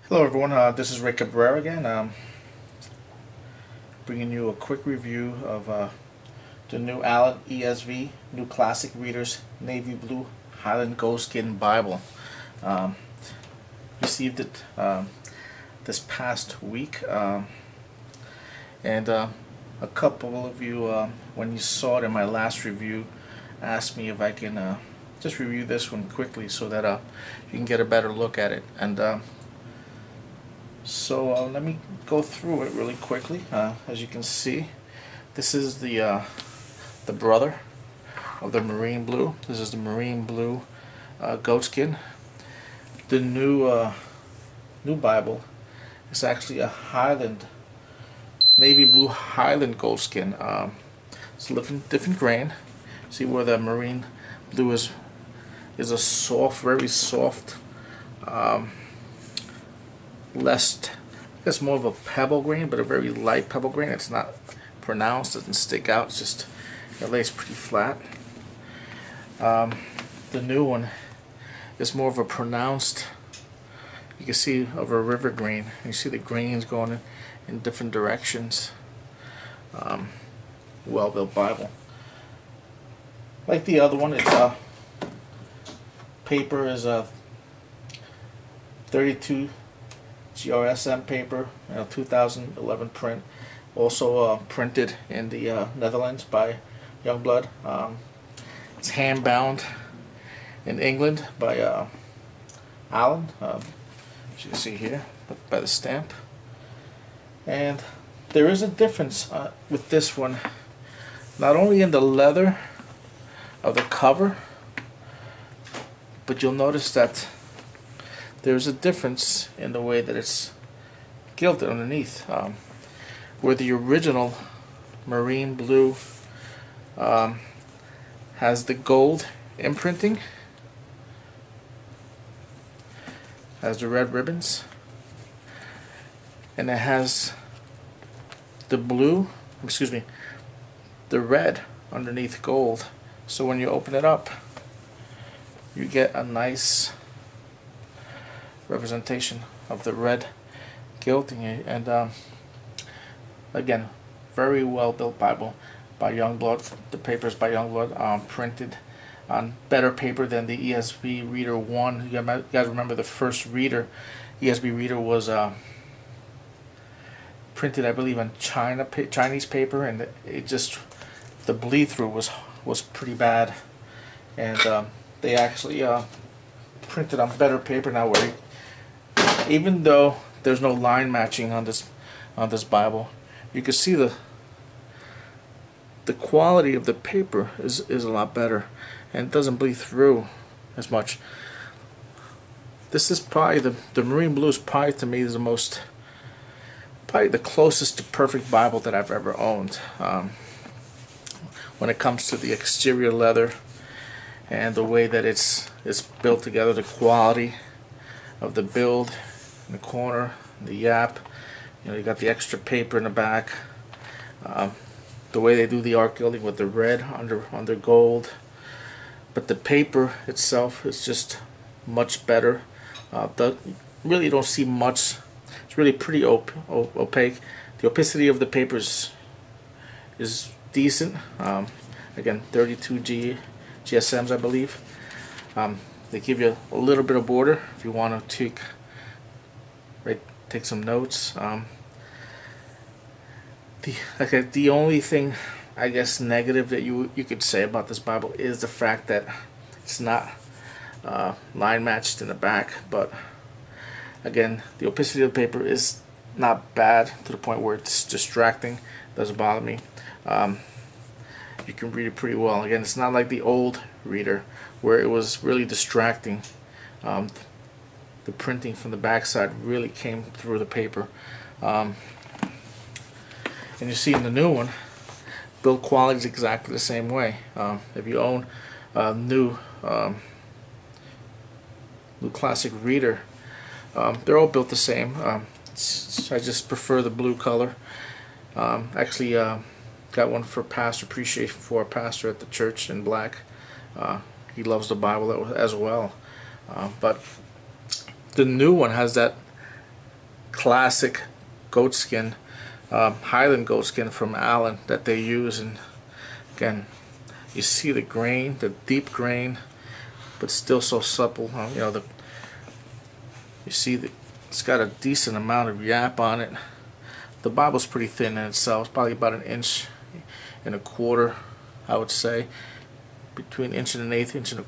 Hello everyone, this is Rick Cabrera again, bringing you a quick review of the new Allan ESV, New Classic Readers Navy Blue Highland Goatskin Bible. Received it this past week, and a couple of you, when you saw it in my last review, asked me if I can just review this one quickly so that you can get a better look at it. And so let me go through it really quickly. As you can see, this is the brother of the marine blue. This is the marine blue goatskin. The new Bible is actually a Highland, navy blue Highland goatskin. It's a different grain. See where the marine blue is a soft, very soft, less, I guess more of a pebble grain, but a very light pebble grain. It's not pronounced, doesn't stick out, it's just, it lays pretty flat. The new one is more of a pronounced, you can see, of a river grain. You see the grains going in different directions. Well-built Bible. Like the other one, it's paper is a 32 GRSM paper, 2011 print. Also printed in the Netherlands by Youngblood. It's hand bound in England by Allan, as you can see here by the stamp. And there is a difference with this one, not only in the leather of the cover, but you'll notice that there's a difference in the way that it's gilded underneath. Where the original marine blue has the gold imprinting, has the red ribbons, and it has the blue, the red underneath gold. So when you open it up, you get a nice representation of the red gilding. And again, very well built Bible by Youngblood. The papers by Youngblood, printed on better paper than the ESV Reader 1. You guys remember the first reader, ESV Reader, was printed, I believe, on Chinese paper, and it just, the bleed through was pretty bad. And they actually printed on better paper now, where even though there's no line matching on this Bible, you can see the quality of the paper is a lot better, and it doesn't bleed through as much. This is probably the marine blue is probably, to me, is probably the closest to perfect Bible that I've ever owned. When it comes to the exterior leather and the way that it's built together, the quality of the build in the corner, the yap, you got the extra paper in the back, the way they do the art gilding with the red under gold, but the paper itself is just much better. Really don't see much. It's really pretty opaque. The opacity of the papers is decent. Again, 32 GSMs, I believe. They give you a little bit of border if you want to take some notes. The only thing, I guess, negative that you could say about this Bible is the fact that it's not line matched in the back. But again, the opacity of the paper is not bad to the point where it's distracting. It doesn't bother me. You can read it pretty well. Again, it's not like the old reader where it was really distracting. The printing from the backside really came through the paper. And you see in the new one, build quality is exactly the same way. If you own a new classic reader, they're all built the same. I just prefer the blue color. Actually, got one for pastor appreciation for a pastor at the church in black. He loves the Bible as well. But the new one has that classic goatskin, Highland goatskin from Allan that they use. And again, you see the grain, the deep grain, but still so supple. You know, you see that it's got a decent amount of yap on it. The Bible's pretty thin in itself. It's probably about 1.25 inches, I would say, between 1.125 inches.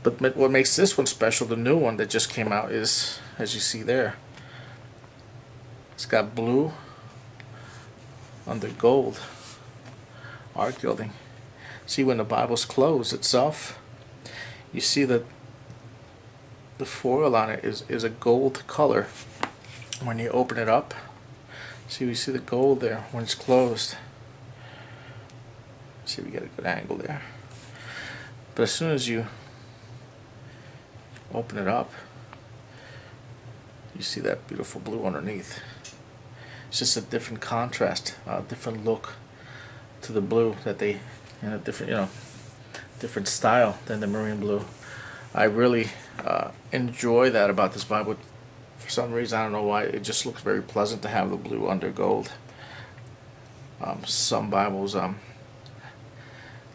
But what makes this one special, the new one that just came out, is, as you see there, it's got blue under gold art gilding. See, when the Bible's closed itself, you see that the foil on it is a gold color. When you open it up, see, we see the gold there when it's closed. See, we get a good angle there. But as soon as you open it up, you see that beautiful blue underneath. It's just a different contrast, a different look to the blue that they, in a different, you know, different style than the marine blue. I really enjoy that about this Bible. For some reason, I don't know why, it just looks very pleasant to have the blue under gold. Some Bibles,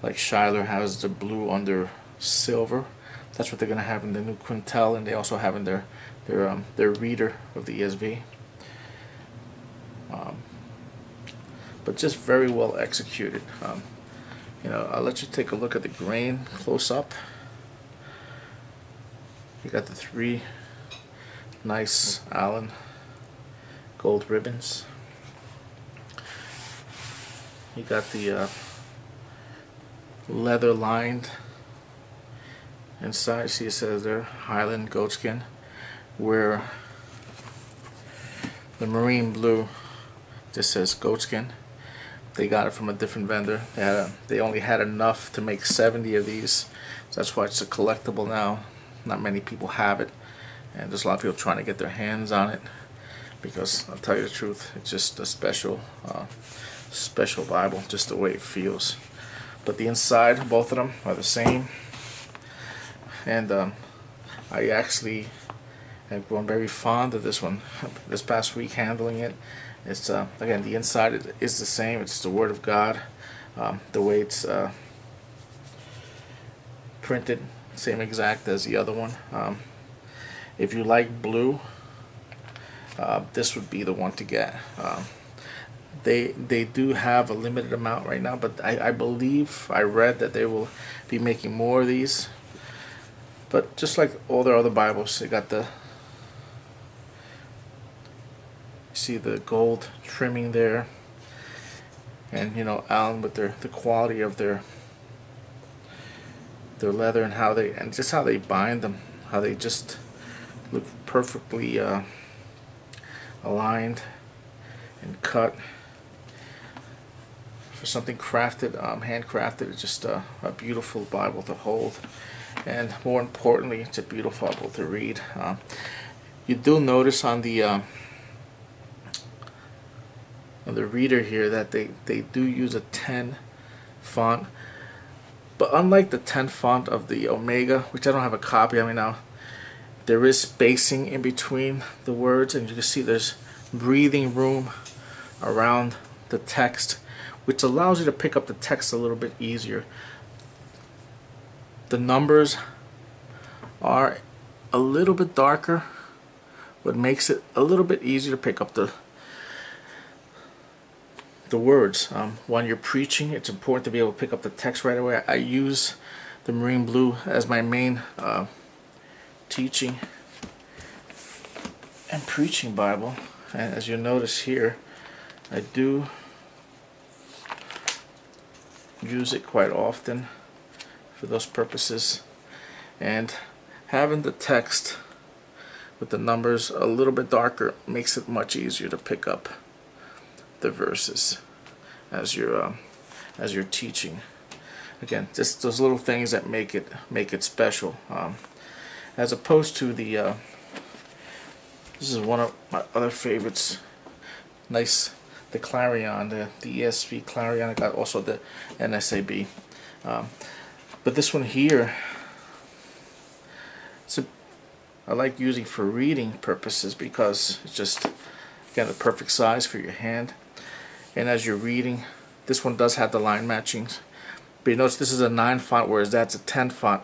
like Shiloh, has the blue under silver. That's what they're going to have in the new Quintel, and they also have in their reader of the ESV. But just very well executed. You know, I'll let you take a look at the grain close up. You got the 3 nice Allan gold ribbons. You got the leather lined inside. See, it says there Highland goatskin, where the marine blue just says goatskin. They got it from a different vendor. They only had enough to make 70 of these, so that's why it's a collectible now. Not many people have it, and there's a lot of people trying to get their hands on it, because I'll tell you the truth, it's just a special special Bible, just the way it feels. But the inside, both of them are the same, and I actually have grown very fond of this one this past week handling it. It's again, the inside is the same. It's the Word of God. The way it's printed, same exact as the other one. If you like blue, this would be the one to get. They do have a limited amount right now, but I believe I read that they will be making more of these. But just like all their other Bibles, they got the, see the gold trimming there, and you know, Allan with the quality of their leather, and how they, and just how they bind them, how they just look perfectly aligned and cut for something crafted, handcrafted. It's just a beautiful Bible to hold, and more importantly, it's a beautiful Bible to read. You do notice on the reader here that they do use a 10 font, but unlike the 10 font of the Omega, which I don't have a copy of me now, there is spacing in between the words, and you can see there's breathing room around the text, which allows you to pick up the text a little bit easier. The numbers are a little bit darker, what makes it a little bit easier to pick up the words. When you're preaching, it's important to be able to pick up the text right away. I use the marine blue as my main teaching and preaching Bible, and as you notice here, I do use it quite often for those purposes, and having the text with the numbers a little bit darker makes it much easier to pick up the verses as you're teaching. Again, just those little things that make it special, as opposed to the this is one of my other favorites. Nice, the Clarion, the ESV Clarion. I got also the NSAB, but this one here, it's I like using for reading purposes because it's just, again, the perfect size for your hand. And as you're reading, this one does have the line matchings. But you notice this is a 9 font, whereas that's a 10 font.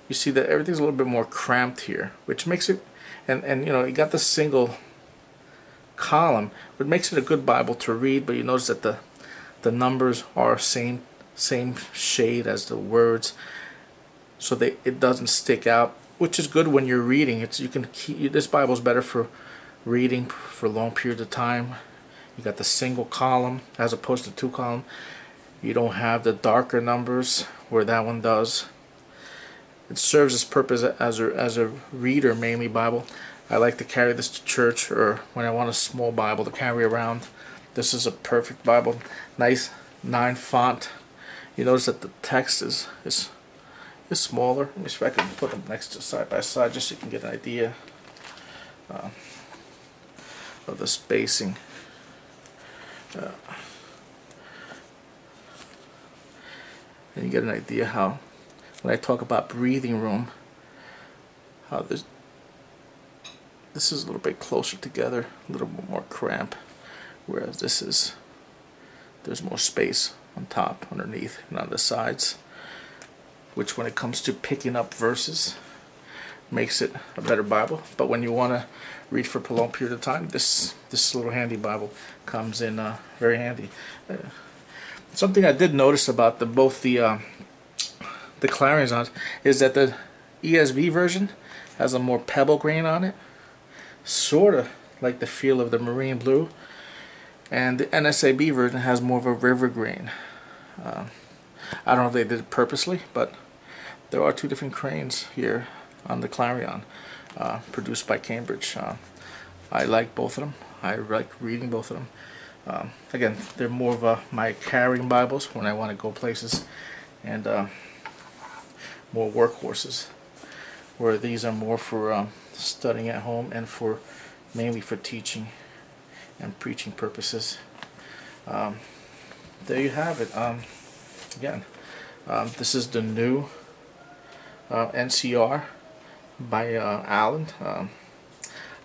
You see that everything's a little bit more cramped here, which makes it, and you know, you got the single column, which makes it a good Bible to read. But you notice that the numbers are same shade as the words, so it doesn't stick out, which is good when you're reading. It's, you can keep, this Bible is better for reading for long periods of time. You got the single column as opposed to 2 column. You don't have the darker numbers where that one does. It serves its purpose as a reader mainly Bible. I like to carry this to church, or when I want a small Bible to carry around. This is a perfect Bible. Nice 9 font. You notice that the text is smaller. Let me see if I can put them next to side by side just so you can get an idea of the spacing. And you get an idea how, when I talk about breathing room, how this is a little bit closer together, a little bit more cramp, whereas this is, there's more space on top, underneath, and on the sides, which when it comes to picking up verses makes it a better Bible. But when you want to read for a long period of time, this little handy Bible comes in very handy. Something I did notice about both the Clarions is that the ESV version has a more pebble grain on it, sort of like the feel of the marine blue, and the NSAB version has more of a river grain. I don't know if they did it purposely, but there are 2 different cranes here on the Clarion, produced by Cambridge. I like both of them. I like reading both of them. Again, they're more of my carrying Bibles when I want to go places, and more workhorses, where these are more for studying at home and for mainly for teaching and preaching purposes. There you have it. Again, this is the new NCR by Allan.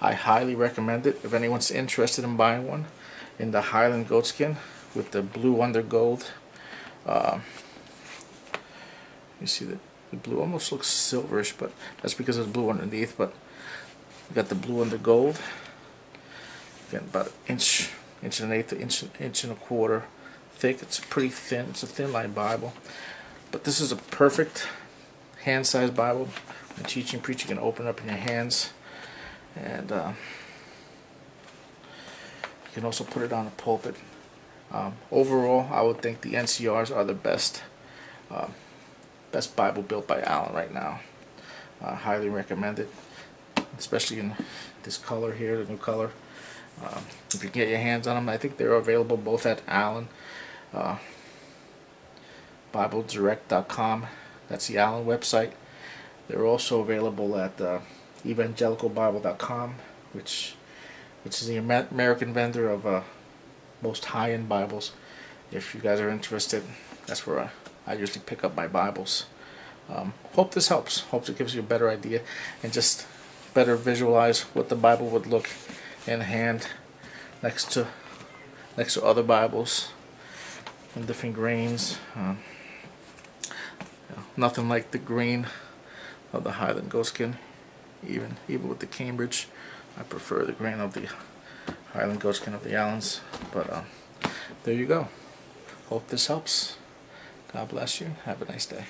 I highly recommend it if anyone's interested in buying one in the Highland goatskin with the blue under gold. You see that the blue almost looks silverish, but that's because it's blue underneath. But you got the blue under gold. Again, about an inch and 1/8, inch and a quarter thick. It's pretty thin. It's a thin line Bible, but this is a perfect hand-sized Bible. When teaching, preaching, you can open up in your hands, and you can also put it on a pulpit. Overall, I would think the NCRs are the best Bible built by Allan right now. Highly recommend it, especially in this color here, the new color. If you get your hands on them, I think they're available both at Allan, BibleDirect.com. That's the Allan website. They're also available at evangelicalbible.com, which is the American vendor of most high-end Bibles. If you guys are interested, that's where I usually pick up my Bibles. Hope this helps. Hope it gives you a better idea and just better visualize what the Bible would look in hand next to other Bibles in different grains. Nothing like the grain of the Highland goatskin. Even with the Cambridge, I prefer the grain of the Highland goatskin of the Allans. But there you go. Hope this helps. God bless you. Have a nice day.